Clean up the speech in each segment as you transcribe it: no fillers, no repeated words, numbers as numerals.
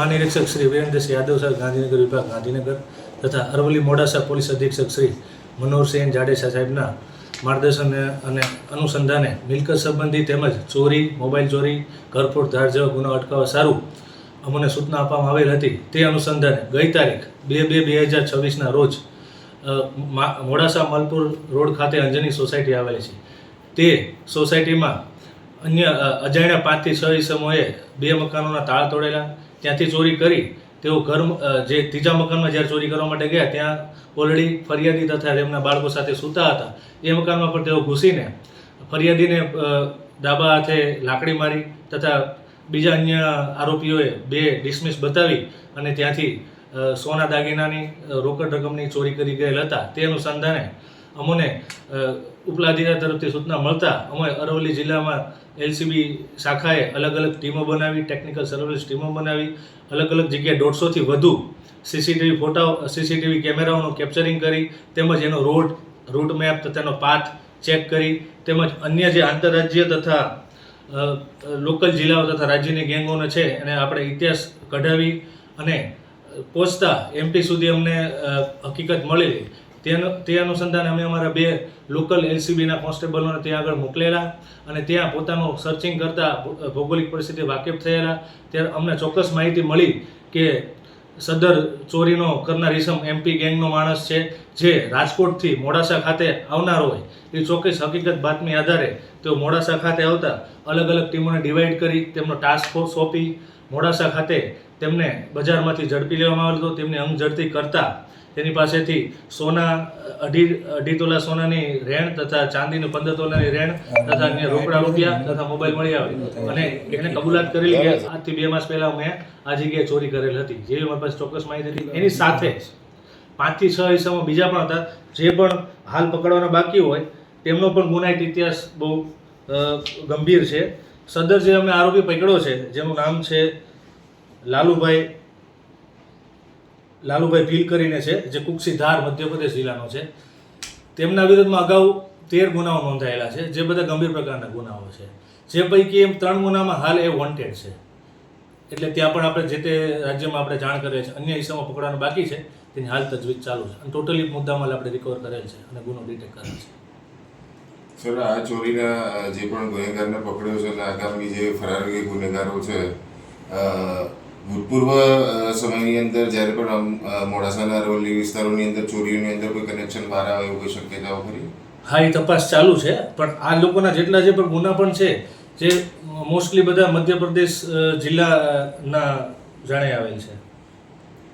મહાનિરીક્ષક Shri Virendrasinh Yadav sir, Gandhinagar વિભાગ, ગાંધીનગર તથા Aravalli Modasa police અધિક્ષક શ્રી મનોહરસિંહ જાડેજા સાહેબના માર્ગદર્શન અને અનુસંધાને મિલકત સંબંધી તેમજ ચોરી, મોબાઈલ ચોરી, ઘરફોડ, ધાડ જેવા ગુનાઓ અટકાવવા સારું અમને સૂચના આપવામાં આવેલ હતી. તે અનુસંધાને ગઈ તારીખ 2/2/2026ના રોજ મોડાસા મલપુર રોડ ખાતે અંજની સોસાયટી આવેલી છે. તે સોસાયટીમાં અન્ય અજાણ્યા 5 થી 6 ઇસમોએ 2 મકાનોના તાળા તોડેલા, ત્યાંથી ચોરી કરી તેઓ જે ત્રીજા મકાનમાં જ્યારે ચોરી કરવા માટે ગયા ત્યાં ઓલરેડી ફરિયાદી તથા તેમના બાળકો સાથે સૂતા હતા. એ મકાનમાં પણ તેઓ ઘૂસીને ફરિયાદીને ડાબા હાથે લાકડી મારી તથા બીજા અન્ય આરોપીઓએ 2 ડિસમિસ બતાવી અને ત્યાંથી સોના દાગીનાની રોકડ રકમની ચોરી કરી ગયેલ હતા. તે અનુસંધાને અમને ઉપલા અધિકારી તરફથી સૂચના મળતા અમે અરવલ્લી જિલ્લામાં એલસીબી શાખાએ અલગ અલગ ટીમો બનાવી, ટેકનિકલ સર્વેલન્સ ટીમો બનાવી, અલગ અલગ જગ્યાએ 150થી વધુ સીસીટીવી કેમેરાઓનું કેપ્ચરિંગ કરી તેમજ એનો રૂટ મેપ તથા એનો પાથ ચેક કરી તેમજ અન્ય જે આંતરરાજ્ય તથા લોકલ જિલ્લાઓ તથા રાજ્યની ગેંગોને છે એને આપણે ઇતિહાસ કઢાવી અને પહોંચતા એમપી સુધી અમને હકીકત મળેલી. તે અનુસંધાને અમે અમારા 2 લોકલ એલસીબીના કોન્સ્ટેબલોને ત્યાં આગળ મોકલેલા અને ત્યાં પોતાનું સર્ચિંગ કરતા ભૌગોલિક પરિસ્થિતિ વાકેફ થયેલા. ત્યારે અમને ચોક્કસ માહિતી મળી કે સદર ચોરીનો કરનાર ઇસમ એમપી ગેંગનો માણસ છે, જે રાજકોટથી મોડાસા ખાતે આવનાર હોય. એ ચોક્કસ હકીકત બાતમી આધારે તેઓ મોડાસા ખાતે આવતા અલગ અલગ ટીમોને ડિવાઈડ કરી તેમનો ટાસ્ક ફોર્સ સોંપી મોડાસા ખાતે તેમને બજારમાંથી ઝડપી લેવામાં આવેલ હતો. તેમની અંગ ઝડપી કરતા તેની પાસેથી સોના અઢી તોલા સોનાની રેણ તથા ચાંદીની 15 તોલાની રેણ તથા અન્ય રોકડા રૂપિયા તથા મોબાઈલ મળી આવે અને એને કબૂલાત કરેલી કે આજથી 2 માસ પહેલાં મેં આ જગ્યાએ ચોરી કરેલ હતી, જેવી મારી પાસે ચોક્કસ માહિતી હતી. એની સાથે 5 થી 6 ઇસમો બીજા પણ હતા જે પણ હાલ પકડવાના બાકી હોય. તેમનો પણ ગુનાહિત ઇતિહાસ બહુ ગંભીર છે. સદર જે અમે આરોપી પકડ્યો છે જેનું નામ છે લાલુભાઈ ભીલ કરીને છે, જે કુક્ષી ધાર મધ્યપ્રદેશ જિલ્લાનો છે. તેમના વિરુદ્ધમાં અગાઉ 13 ગુનાઓ નોંધાયેલા છે, જે બધા ગંભીર પ્રકારના ગુનાઓ છે. જે પૈકી 3 ગુનામાં હાલ એ વોન્ટેડ છે. એટલે ત્યાં પણ આપણે જે તે રાજ્યમાં આપણે જાણ કરીએ છીએ. અન્ય ઇસમો પકડવાનું બાકી છે, તેની હાલ તજવીજ ચાલુ છે અને ટોટલી મુદ્દામાલ આપણે રિકવર કરેલ છે અને ગુનો ડિટેક્ટ કરેલ છે. સર, આ ચોરીના જે પણ ગુનેગારને પકડ્યો છે અને આગામી જે ફરાર ગુનેગારો છે, ભૂતપૂર્વ સમયની અંદર જ્યારે પણ મોડાસાના અરવલ્લી વિસ્તારોની અંદર ચોરીઓની અંદર કોઈ કનેક્શન બહાર આવે એવું કોઈ શક્યતાઓ ખરી? હા, એ તપાસ ચાલુ છે, પણ આ લોકોના જેટલા જે પણ ગુના પણ છે જે મોસ્ટલી બધા મધ્યપ્રદેશ જિલ્લાના જાણે આવેલ છે.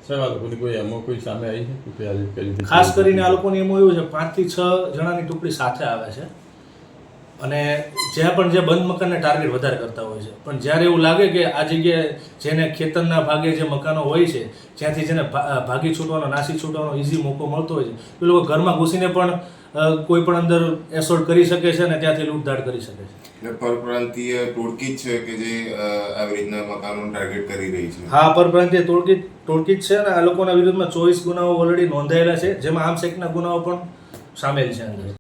સર, આ લોકોની કોઈ એમાં કોઈ સામે આવી છે? ખાસ કરીને આ લોકોની એમાં એવું છે 5 થી 6 જણાની ટુકડી સાથે આવે છે અને જ્યાં પણ જે બંધ મકાનને ટાર્ગેટ વધારે કરતા હોય છે. પણ જ્યારે એવું લાગે કે આ જગ્યાએ જેને ખેતરના ભાગે જે મકાનો હોય છે જ્યાંથી જેને ભાગી છૂટવાનો, નાસી છૂટવાનો ઇઝી મોકો મળતો હોય છે, એ લોકો ઘરમાં ઘૂસીને પણ કોઈ પણ અંદર એસોલ્ટ કરી શકે છે અને ત્યાંથી લૂંટધાડ કરી શકે છે. એટલે પરપ્રાંતીય ટોળકી જ છે કે જે આવી રીતના મકાનોને ટાર્ગેટ કરી રહી છે? હા, પરપ્રાંતીય ટોળકી જ છે અને આ લોકોના વિરુદ્ધમાં 24 ગુનાઓ ઓલરેડી નોંધાયેલા છે, જેમાં આર્મ્સ એક્ટના ગુનાઓ પણ સામેલ છે અંદર.